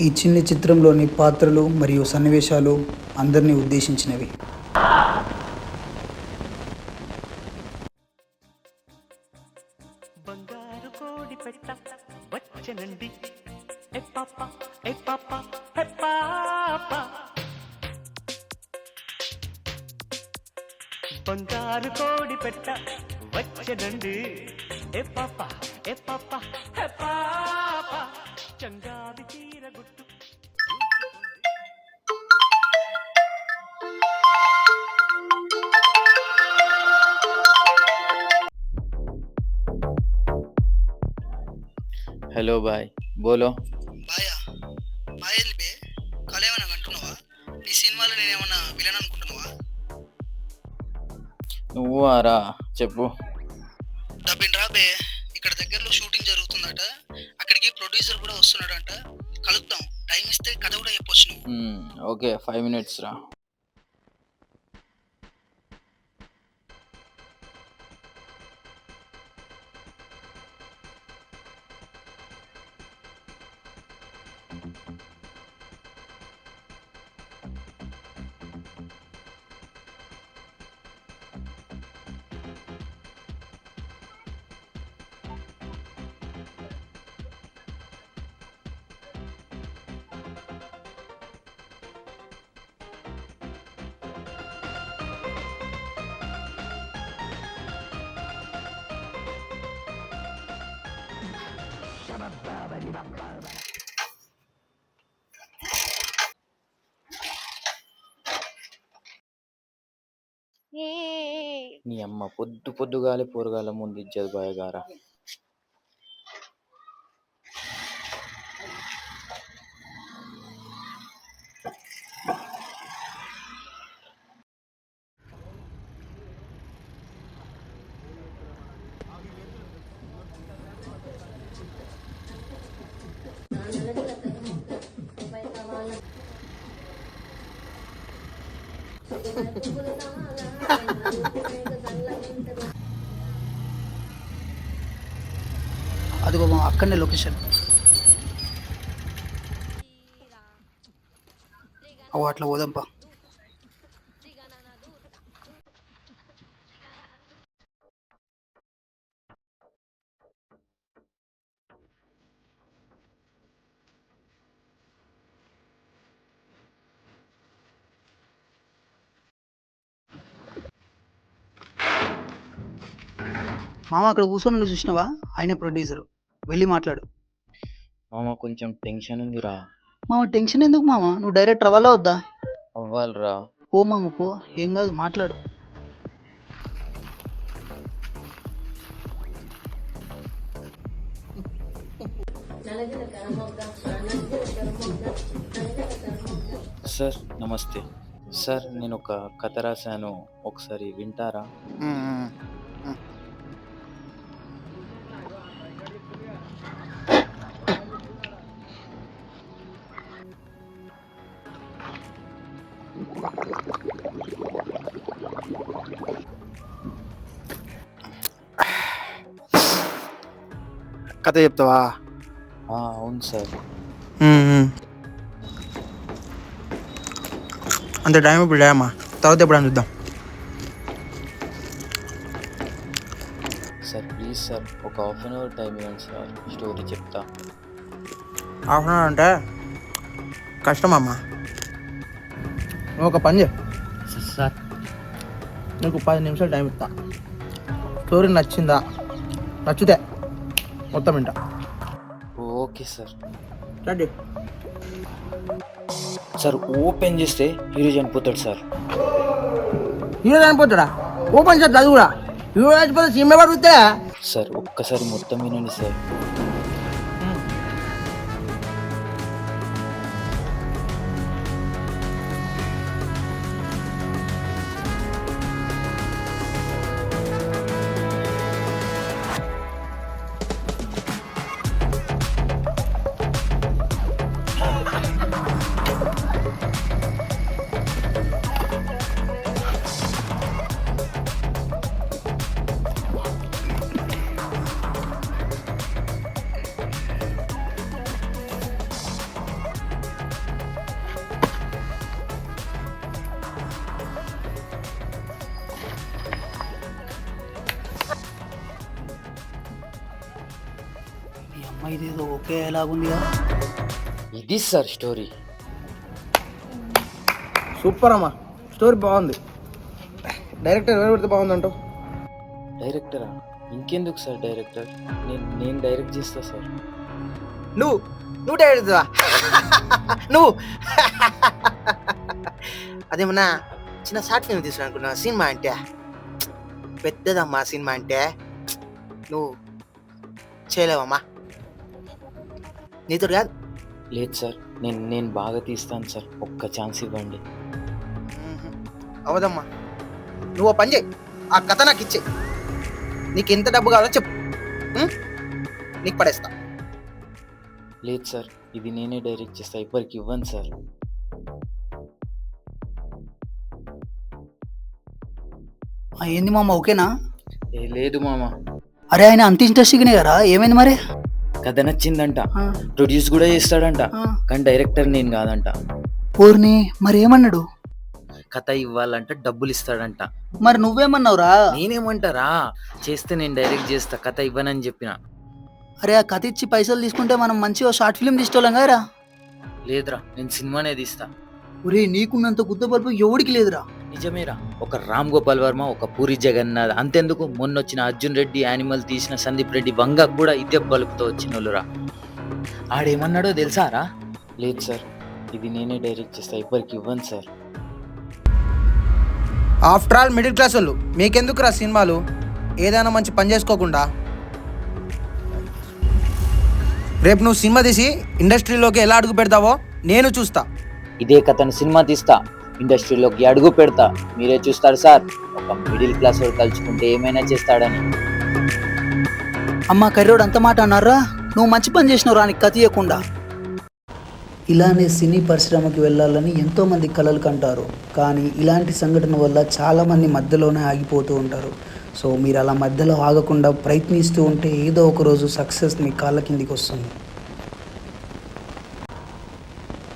ఈ చిన్ని చిత్రంలోని పాత్రలు మరియు సన్నివేశాలు అందరినీ ఉద్దేశించినవి. బంగారు కోడి పెట్ట వచ్చనండి ఏ పాప ఏ పాప ఏ పాప బంగారు కోడి పెట్ట వచ్చనండి ఏ పాప ఏ పాప ఏ పాప చంగాది తీర గుట్టు. हेलो भाई बोलो. బాయా బాయల్ బే కలేమన్నా అంటున్నావా? నీ సినిమాలో నేనేమన్నా విలన్ అనుకుంటున్నావా? నువ్వు ఆరా చెప్పు. డబ్బిన్ రా బే, ఇక్కడ దగ్గరలో షూటింగ్ జరుగుతుందట, అక్కడికి ప్రొడ్యూసర్ కూడా వస్తున్నాడంట, కలుద్దాం. టైం ఇస్తే కథ కూడా చెప్పొచ్చు నువ్వు. ఓకే 5 minutes రా. నీ అమ్మ పొద్దుగాలి పోరగాల ముందు ఇచ్చేది బాయగారా. అదిగో మా అక్కడనే లొకేషన్. అవు అట్లా పోదాంపా. మామ అక్కడ కూర్చొని చూసినావా? ఆయన ప్రొడ్యూసర్, వెళ్ళి మాట్లాడు. మామ కొంచెం టెన్షన్ ఉందిరా. మామ టెన్షన్ ఎందుకు మామ, నువ్వు డైరెక్ట్ అవ్వాలా వద్దా? అవ్వాలిరా. పో మామ పో, ఏం కాదు, మాట్లాడు. సార్ నమస్తే సార్, నేను ఒక కథ రాశాను, ఒకసారి వింటారా? కథ చెప్తావా? అవును సార్. అంత టైం ఇప్పుడు లేమ్మా, తర్వాత ఎప్పుడు అని చూద్దాం. సార్ ప్లీజ్ సార్, ఒక హాఫ్ అన్ అవర్ టైం ఇవ్వండి సార్, స్టోరీ చెప్తా. హాఫ్ అన్ అవర్ అంటే కష్టమమ్మా. నువ్వు ఒక పని చేయి, సార్ నీకు 10 నిమిషాలు టైం ఇస్తా. స్టోరీ నచ్చిందా? నచ్చితే మొత్తం వింటా. Okay sir. రెడీ? సార్ ఓపెన్ చేస్తే హీరో చనిపోతాడు సార్. హీరో చనిపోతాడా? ఓపెన్ సార్ చదువురా. హీరో చనిపోతే సినిమా పడుగుతా. సార్ ఒక్కసారి మొత్తం వినండి సార్. ఇదేదో ఒకే ఎలాగుందిగా. ఇది సార్ స్టోరీ. సూపర్ అమ్మా, స్టోరీ బాగుంది. డైరెక్టర్ ఎవరు పెడితే బాగుందంటావు? డైరెక్టరా? ఇంకెందుకు సార్ డైరెక్టర్, నేను డైరెక్ట్ చేస్తా సార్. నువ్వు డైరెక్టరా? నువ్వు అదేమన్నా చిన్న షార్ట్ ఫిల్మ్ తీసుకురా అనుకున్నా. సినిమా అంటే పెద్దదమ్మా, సినిమా అంటే నువ్వు చేయలేవమ్మా, నీతో కాదు. లేదు సార్, నేను బాగా తీస్తాను సార్, ఒక్క ఛాన్స్ ఇవ్వండి. అవదమ్మా, నువ్వు ఓ పని చేయి, ఆ కథ నాకు ఇచ్చే, నీకు ఎంత డబ్బు కావాలో చెప్పు, నీకు పడేస్తా. లేదు సార్, ఇది నేనే డైరెక్ట్ చేస్తా, ఇప్పటికి ఇవ్వండి సార్. ఏంది మామ, ఓకేనా? లేదు మామ. అరే ఆయన అంత ఇంట్రెస్టింగ్నే కదా, ఏమైంది మరి? కథ నచ్చిందంట, ప్రొడ్యూస్ కూడా చేస్తాడంట, కానీ డైరెక్టర్ నేను కాదంట. పూర్ణి మరి ఏమన్నాడు? కథ ఇవ్వాలంట, డబ్బులు ఇస్తాడంట. మరి నువ్వేమన్నావురా? నేనేమంటారా, చేస్తే నేను డైరెక్ట్ చేస్తా, కథ ఇవ్వనని చెప్పిన. అరే ఆ కథ ఇచ్చి పైసలు తీసుకుంటే మనం మంచిగా షార్ట్ ఫిల్మ్ తీసుకోలేం కదరా. లేదురా, నేను సినిమానే తీస్తా. ఒరే నీకున్నంత గుద్ద బల్బు ఎవడికి లేదురా. నిజమేరా, ఒక రామ్ గోపాల్ వర్మ, ఒక పూరి జగన్నాథ్, అంతెందుకు మొన్న వచ్చిన అర్జున్ రెడ్డి యానిమల్ తీసిన సందీప్ రెడ్డి వంగ కూడా ఇదే బల్బుతో వచ్చిన వాళ్ళురా. ఆడేమన్నాడో తెలుసారా? లేదు సార్, ఇది నేనే డైరెక్ట్ చేస్తా, ఇప్పటికి ఇవ్వండి sir. After all middle class వాళ్ళు మీకెందుకురా సినిమాలు, ఏదైనా మంచి పని చేసుకోకుండా. రేపు నువ్వు సినిమా తీసి ఇండస్ట్రీలోకి ఎలా అడుగు పెడతావో నేను చూస్తా. ఇదే కథను సినిమా తీస్తా, ఇండస్ట్రీలోకి అడుగు పెడతా, మీరే చూస్తారు సార్. ఒక మిడిల్ క్లాస్ వాడు తలుచుకుంటే ఏమైనా చేస్తాడని. అమ్మ కర్రోడు అంత మాట అన్నారా? నువ్వు మంచి పని చేసినావు రానికి కథ ఇవ్వకుండా. ఇలానే సినీ పరిశ్రమకి వెళ్ళాలని ఎంతోమంది కలలు కంటారు, కానీ ఇలాంటి సంఘటన వల్ల చాలామంది మధ్యలోనే ఆగిపోతూ ఉంటారు. సో మీరు అలా మధ్యలో ఆగకుండా ప్రయత్నిస్తూ ఉంటే ఏదో ఒక రోజు సక్సెస్ మీ కాళ్ళ కిందికి వస్తుంది.